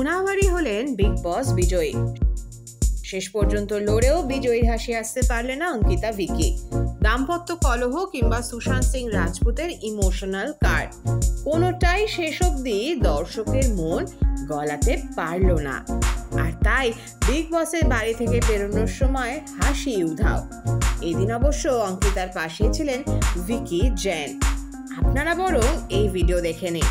উনাওয়ারি হলেন বিগ বস বিজয়ী। শেষ পর্যন্ত লড়েও বিজয়ীর হাসি আসতে পারলেন না অঙ্কিতা ভিকি। দাম্পত্য কলহ কিংবা সুশান্ত সিং রাজপুতের ইমোশনাল কার্ড, কোনোটাই শেষ অবধি দর্শকের মন গলাতে পারল না। আর তাই বিগ বসের বাড়ি থেকে বেরোনোর সময় হাসি উধাও। এদিন অবশ্য অঙ্কিতার পাশে ছিলেন ভিকি জৈন। আপনারা বরং এই ভিডিও দেখে নিন।